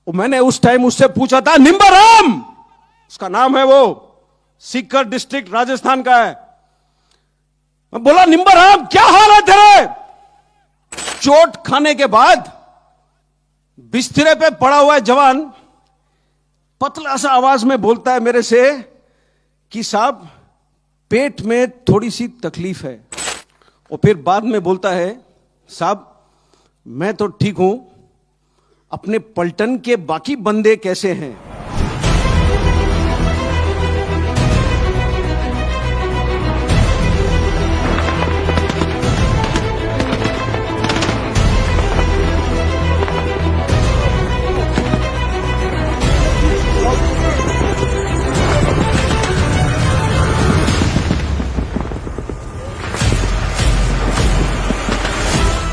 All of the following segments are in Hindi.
मैंने उस टाइम उससे पूछा था, निम्बाराम उसका नाम है, वो सीकर डिस्ट्रिक्ट राजस्थान का है। मैं बोला, निम्बाराम क्या हाल है तेरे? चोट खाने के बाद बिस्तरे पे पड़ा हुआ है जवान पतला सा आवाज में बोलता है मेरे से कि साहब पेट में थोड़ी सी तकलीफ है, और फिर बाद में बोलता है, साहब मैं तो ठीक हूं, अपने पलटन के बाकी बंदे कैसे हैं?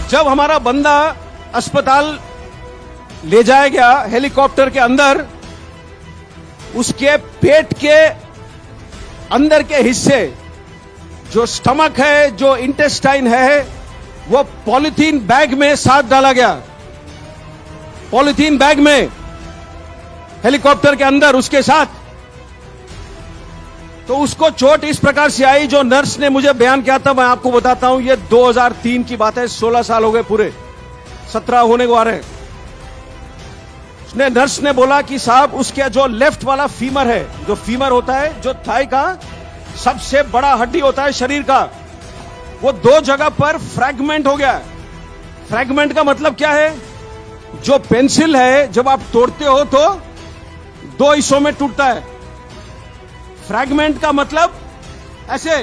जब हमारा बंदा अस्पताल ले जाया गया हेलीकॉप्टर के अंदर, उसके पेट के अंदर के हिस्से, जो स्टमक है, जो इंटेस्टाइन है, वो पॉलीथीन बैग में साथ डाला गया। पॉलीथीन बैग में हेलीकॉप्टर के अंदर उसके साथ। तो उसको चोट इस प्रकार से आई, जो नर्स ने मुझे बयान किया था, मैं आपको बताता हूं, ये 2003 की बात है, 16 साल हो गए पूरे, 17 होने को आ रहे हैं। उसने नर्स ने बोला कि साहब उसके जो लेफ्ट वाला फीमर है, जो फीमर होता है, जो थाई का सबसे बड़ा हड्डी होता है शरीर का, वो 2 जगह पर फ्रैगमेंट हो गया। फ्रैगमेंट का मतलब क्या है? जो पेंसिल है जब आप तोड़ते हो तो 2 हिस्सों में टूटता है। फ्रैगमेंट का मतलब ऐसे,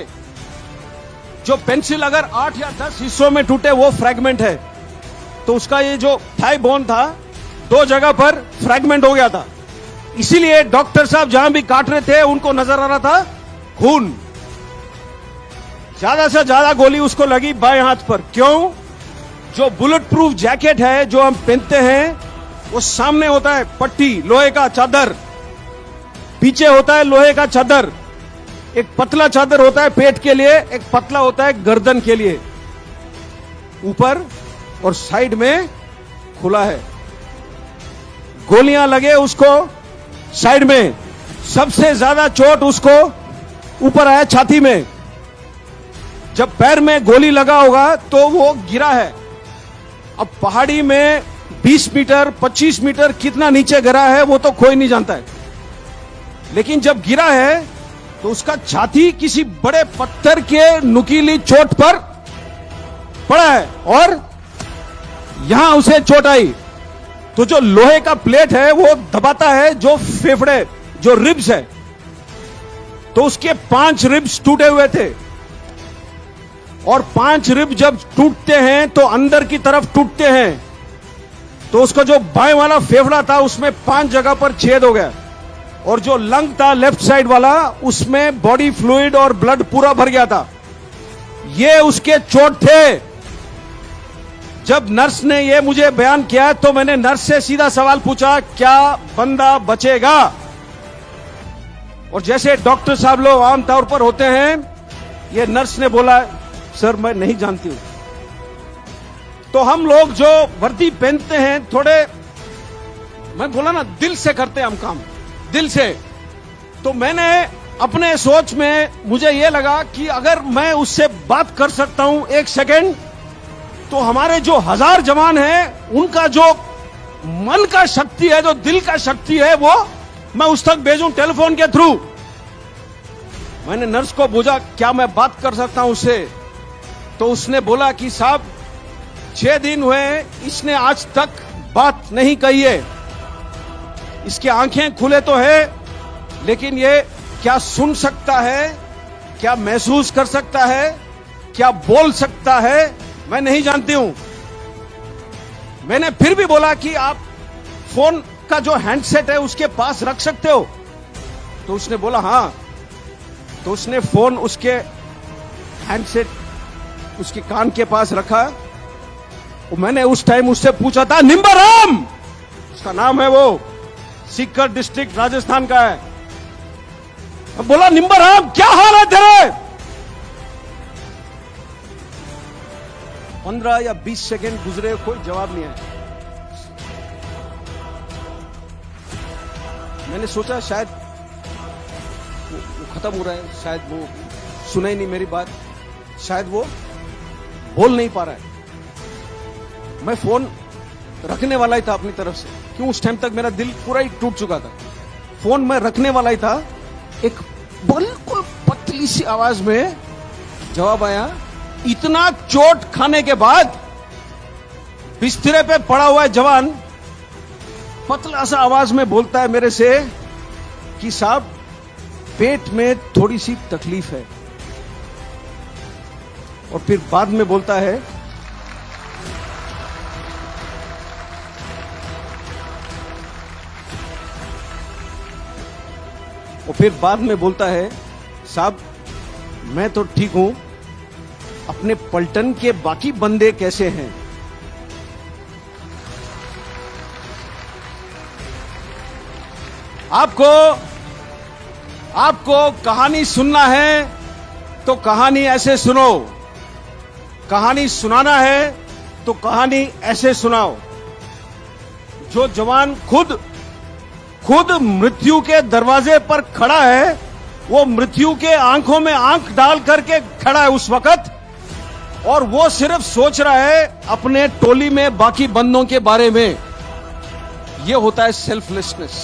जो पेंसिल अगर 8 या 10 हिस्सों में टूटे वो फ्रैगमेंट है। तो उसका ये जो थाई बोन था 2 जगह पर फ्रैगमेंट हो गया था। इसीलिए डॉक्टर साहब जहां भी काट रहे थे उनको नजर आ रहा था खून। ज्यादा से ज्यादा गोली उसको लगी बाएं हाथ पर। क्यों? जो बुलेट प्रूफ जैकेट है जो हम पहनते हैं, वो सामने होता है पट्टी, लोहे का चादर, पीछे होता है लोहे का चादर। एक पतला चादर होता है पेट के लिए, एक पतला होता है गर्दन के लिए। ऊपर और साइड में खुला है। गोलियां लगे उसको साइड में। सबसे ज्यादा चोट उसको ऊपर आया छाती में। जब पैर में गोली लगा होगा तो वो गिरा है। अब पहाड़ी में 20 मीटर 25 मीटर कितना नीचे गिरा है वो तो कोई नहीं जानता है, लेकिन जब गिरा है तो उसका छाती किसी बड़े पत्थर के नुकीली चोट पर पड़ा है, और यहां उसे चोट आई। तो जो लोहे का प्लेट है वो दबाता है जो फेफड़े, जो रिब्स है। तो उसके 5 रिब्स टूटे हुए थे, और 5 रिब जब टूटते हैं तो अंदर की तरफ टूटते हैं। तो उसका जो बाएं वाला फेफड़ा था उसमें 5 जगह पर छेद हो गया, और जो लंग था लेफ्ट साइड वाला, उसमें बॉडी फ्लूइड और ब्लड पूरा भर गया था। ये उसके चोट थे। जब नर्स ने ये मुझे बयान किया तो मैंने नर्स से सीधा सवाल पूछा, क्या बंदा बचेगा? और जैसे डॉक्टर साहब लोग आमतौर पर होते हैं, ये नर्स ने बोला, सर मैं नहीं जानती हूं। तो हम लोग जो वर्दी पहनते हैं, थोड़े, मैं बोला ना, दिल से करते हैं हम काम, दिल से। तो मैंने अपने सोच में, मुझे यह लगा कि अगर मैं उससे बात कर सकता हूं 1 सेकेंड, तो हमारे जो 1000 जवान हैं उनका जो मन का शक्ति है, जो दिल का शक्ति है, वो मैं उस तक भेजूं टेलीफोन के थ्रू। मैंने नर्स को पूछा, क्या मैं बात कर सकता हूं उससे? तो उसने बोला कि साहब 6 दिन हुए, इसने आज तक बात नहीं कही है। इसकी आंखें खुले तो है, लेकिन ये क्या सुन सकता है, क्या महसूस कर सकता है, क्या बोल सकता है, मैं नहीं जानती हूं। मैंने फिर भी बोला कि आप फोन का जो हैंडसेट है उसके पास रख सकते हो? तो उसने बोला हां। तो उसने फोन उसके हैंडसेट उसके कान के पास रखा। और मैंने उस टाइम उससे पूछा था, निम्बाराम उसका नाम है, वो सीकर डिस्ट्रिक्ट राजस्थान का है। मैं बोला, निम्बाराम क्या हाल है तेरे? 15 या 20 सेकंड गुजरे, कोई जवाब नहीं आया। मैंने सोचा शायद वो खत्म हो रहा है, शायद वो सुना ही नहीं मेरी बात, शायद वो बोल नहीं पा रहा है। मैं फोन रखने वाला ही था अपनी तरफ से, क्यों उस टाइम तक मेरा दिल पूरा ही टूट चुका था। फोन मैं रखने वाला ही था, एक बिल्कुल पतली सी आवाज में जवाब आया। इतना चोट खाने के बाद बिस्तरे पे पड़ा हुआ है जवान पतला सा आवाज में बोलता है मेरे से कि साहब पेट में थोड़ी सी तकलीफ है, और फिर बाद में बोलता है साहब मैं तो ठीक हूं, अपने पलटन के बाकी बंदे कैसे हैं? आपको कहानी सुनना है तो कहानी ऐसे सुनो, कहानी सुनाना है तो कहानी ऐसे सुनाओ। जो जवान खुद मृत्यु के दरवाजे पर खड़ा है, वो मृत्यु के आंखों में आंख डाल करके खड़ा है उस वक्त, और वो सिर्फ सोच रहा है अपने टोली में बाकी बंदों के बारे में। ये होता है सेल्फलेसनेस।